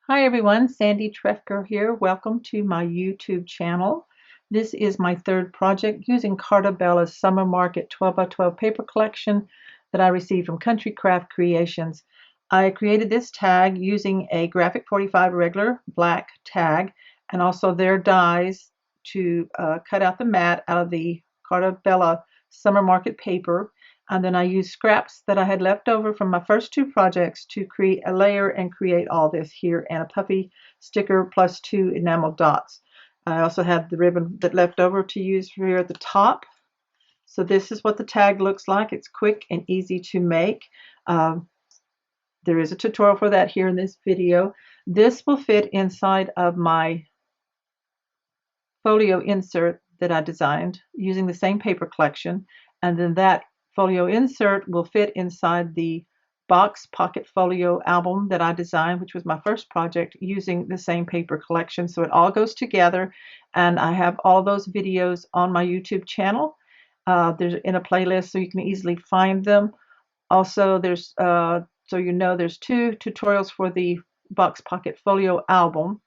Hi everyone, Sandy Trefger here. Welcome to my YouTube channel. This is my third project using Cartabella's Summer Market 12 by 12 paper collection that I received from Country Craft Creations. I created this tag using a Graphic 45 regular black tag and also their dies to cut out the mat out of the Cartabella Summer Market paper. And then I used scraps that I had left over from my first two projects to create a layer and create all this here and a puffy sticker plus two enamel dots. I also had the ribbon that left over to use here at the top. So this is what the tag looks like. It's quick and easy to make. There is a tutorial for that here in this video. This will fit inside of my folio insert that I designed using the same paper collection, and then that folio insert will fit inside the box pocket folio album that I designed, which was my first project, using the same paper collection. So it all goes together, and I have all those videos on my YouTube channel. There's in a playlist so you can easily find them. Also, there's there's two tutorials for the box pocket folio album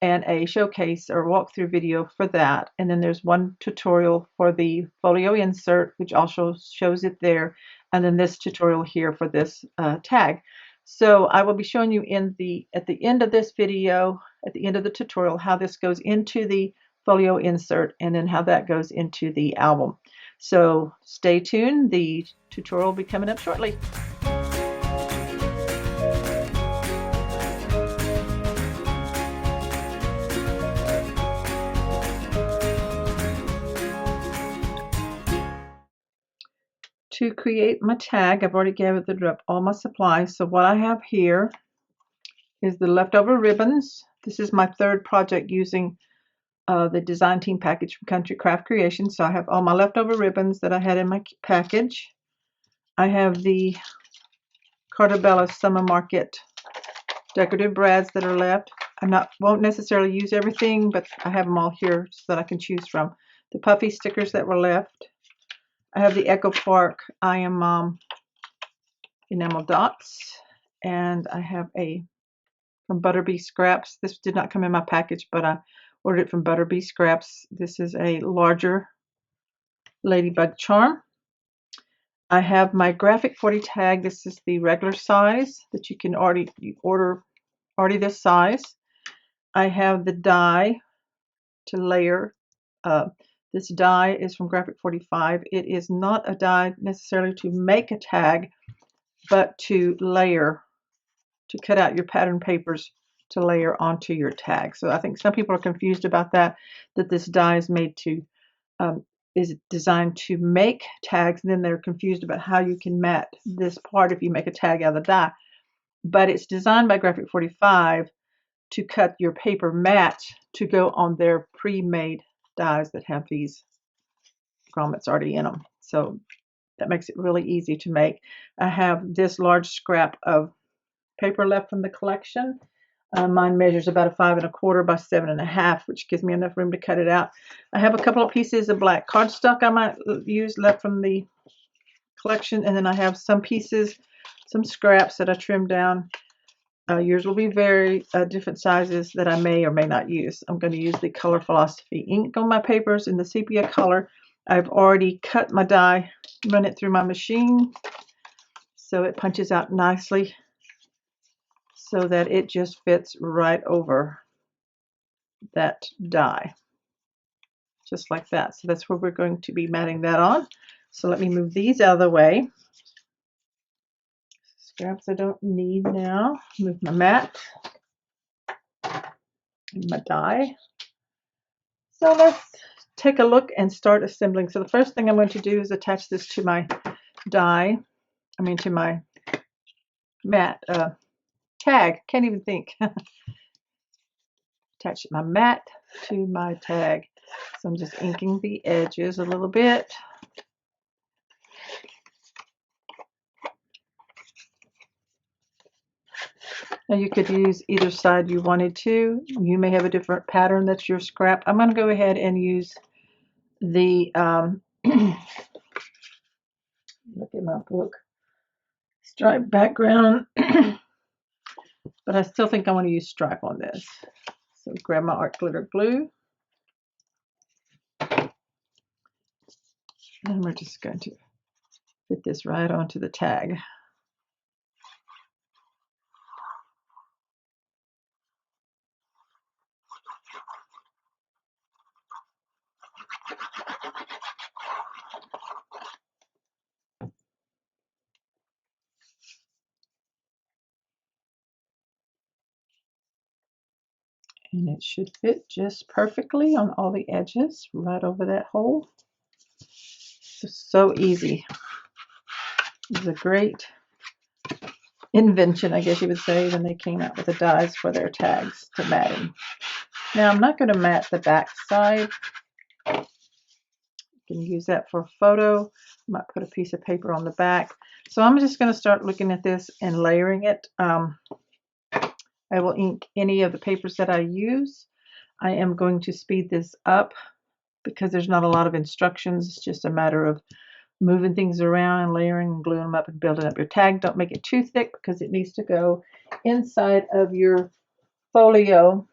and a showcase or walkthrough video for that. And then there's one tutorial for the folio insert, which also shows it there. And then this tutorial here for this tag. So I will be showing you at the end of this video, at the end of the tutorial, how this goes into the folio insert and then how that goes into the album. So stay tuned. The tutorial will be coming up shortly. To create my tag, I've already gathered up all my supplies. So what I have here is the leftover ribbons. This is my third project using the design team package from Country Craft Creations. So I have all my leftover ribbons that I had in my package. I have the Cartabella Summer Market decorative brads that are left. Won't necessarily use everything, but I have them all here so that I can choose from. The puffy stickers that were left. I have the Echo Park I Am Mom enamel dots, and I have a from Butterbee Scraps. This did not come in my package, but I ordered it from Butterbee Scraps. This is a larger ladybug charm. I have my graphic 40 tag. This is the regular size that you can order this size. I have the die to layer. This die is from Graphic 45. It is not a die necessarily to make a tag, but to layer, to cut out your pattern papers to layer onto your tag. So I think some people are confused about that this die is made to, is designed to make tags, and then they're confused about how you can mat this part if you make a tag out of the die. But it's designed by Graphic 45 to cut your paper matte to go on their pre-made dies that have these grommets already in them. So that makes it really easy to make. I have this large scrap of paper left from the collection. Mine measures about a 5 1/4 by 7 1/2, which gives me enough room to cut it out. I have a couple of pieces of black cardstock I might use left from the collection, and then I have some pieces, some scraps that I trimmed down. Yours will be very different sizes that I may or may not use. I'm going to use the Color Philosophy ink on my papers in the sepia color. I've already cut my die, run it through my machine, so it punches out nicely so that it just fits right over that die, just like that. So that's where we're going to be matting that on. So let me move these out of the way. Scraps I don't need now. Move my mat and my die. So let's take a look and start assembling. So the first thing I'm going to do is attach this to my die, to my mat, tag, can't even think. Attach my mat to my tag. So I'm just inking the edges a little bit. Now you could use either side you wanted to. You may have a different pattern that's your scrap. I'm going to go ahead and use the, look at my book, striped background but I still think I want to use stripe on this. So grab my art glitter glue. And we're just going to fit this right onto the tag. And it should fit just perfectly on all the edges, right over that hole. So easy. It's a great invention, I guess you would say, when they came out with the dies for their tags to matting. Now I'm not going to mat the back side. You can use that for a photo. I might put a piece of paper on the back. So I'm just going to start looking at this and layering it. I will ink any of the papers that I use. I am going to speed this up because there's not a lot of instructions. It's just a matter of moving things around and layering and gluing them up and building up your tag. Don't make it too thick because it needs to go inside of your folio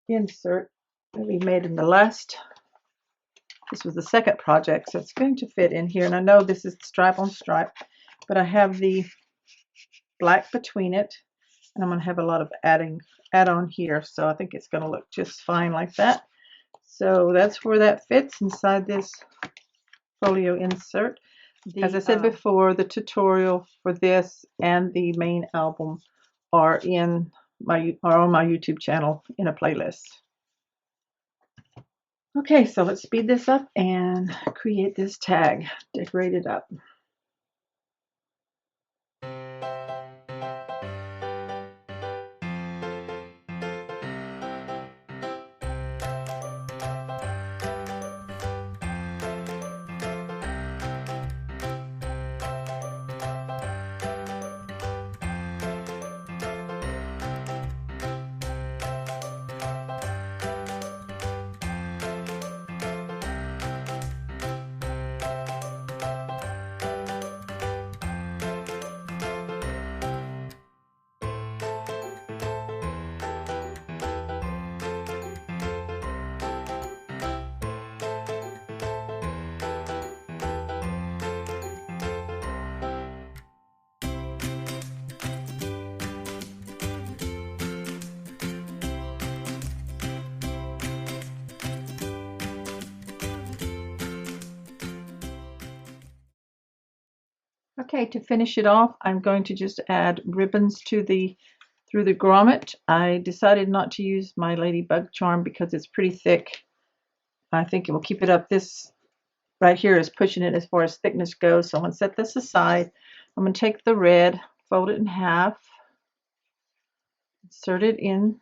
insert that we made in the last. This was the second project, so it's going to fit in here. And I know this is stripe on stripe, but I have the black between it, and I'm going to have a lot of add on here, so I think it's going to look just fine like that. So that's where that fits inside this folio insert. As I said before, the tutorial for this and the main album are on my YouTube channel in a playlist. Okay, so let's speed this up and create this tag, decorate it up. Okay, to finish it off, I'm going to just add ribbons to through the grommet. I decided not to use my ladybug charm because it's pretty thick. I think it will keep it up. This right here is pushing it as far as thickness goes. So I'm going to set this aside. I'm going to take the red, fold it in half, insert it in,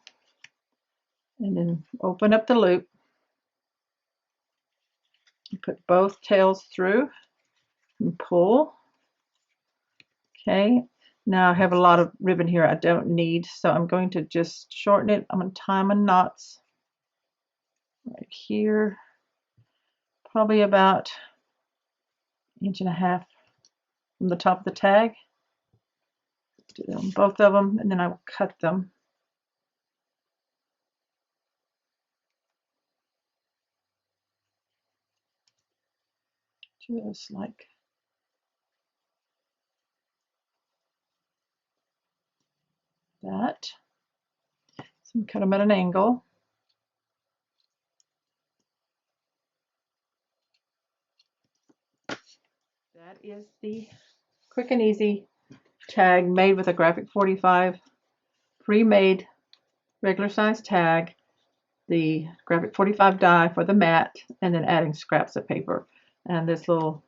and then open up the loop. Put both tails through and pull. Okay, now I have a lot of ribbon here I don't need, so I'm going to just shorten it. I'm going to tie my knots right here, probably about 1.5 inches from the top of the tag. Do them, both of them, and then I will cut them. Just like that. So cut them at an angle. That is the quick and easy tag made with a Graphic 45 pre-made regular size tag, the Graphic 45 die for the mat, and then adding scraps of paper. And this little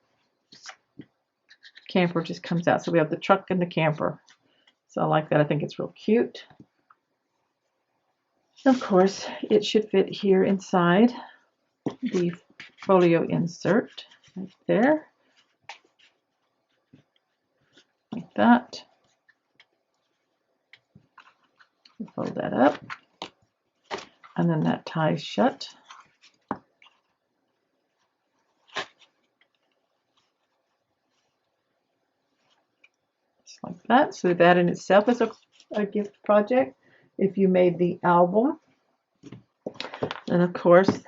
camper just comes out. So we have the truck and the camper. So I like that. I think it's real cute. Of course, it should fit here inside the folio insert right there, like that. Fold that up, and then that ties shut. Just like that. So that in itself is a gift project. If you made the album, and of course,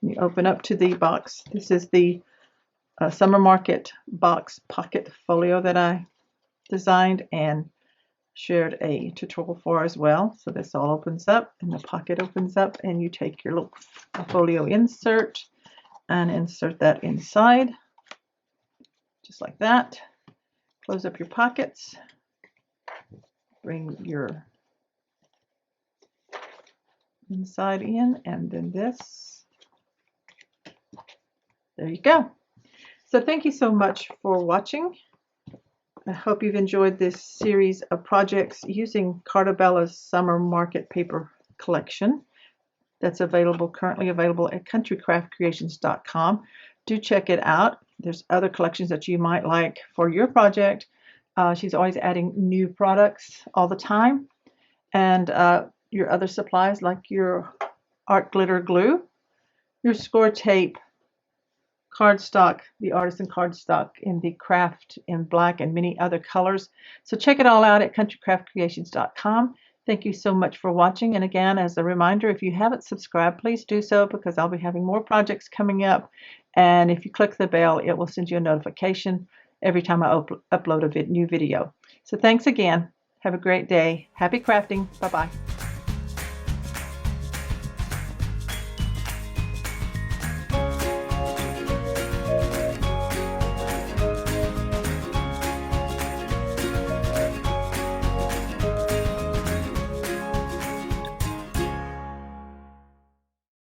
you open up to the box. This is the Summer Market box pocket folio that I designed and shared a tutorial for as well. So this all opens up and the pocket opens up, and you take your little folio insert and insert that inside, just like that. Close up your pockets, bring your inside in, and then this. There you go. So thank you so much for watching. I hope you've enjoyed this series of projects using Cartabella's Summer Market Paper Collection that's currently available at countrycraftcreations.com. Do check it out. There's other collections that you might like for your project. She's always adding new products all the time. And your other supplies like your art glitter glue, your score tape, cardstock, the artisan cardstock in the craft in black and many other colors. So check it all out at countrycraftcreations.com. Thank you so much for watching. And again, as a reminder, if you haven't subscribed, please do so, because I'll be having more projects coming up. And if you click the bell, it will send you a notification every time I upload a new video. So thanks again. Have a great day. Happy crafting. Bye-bye.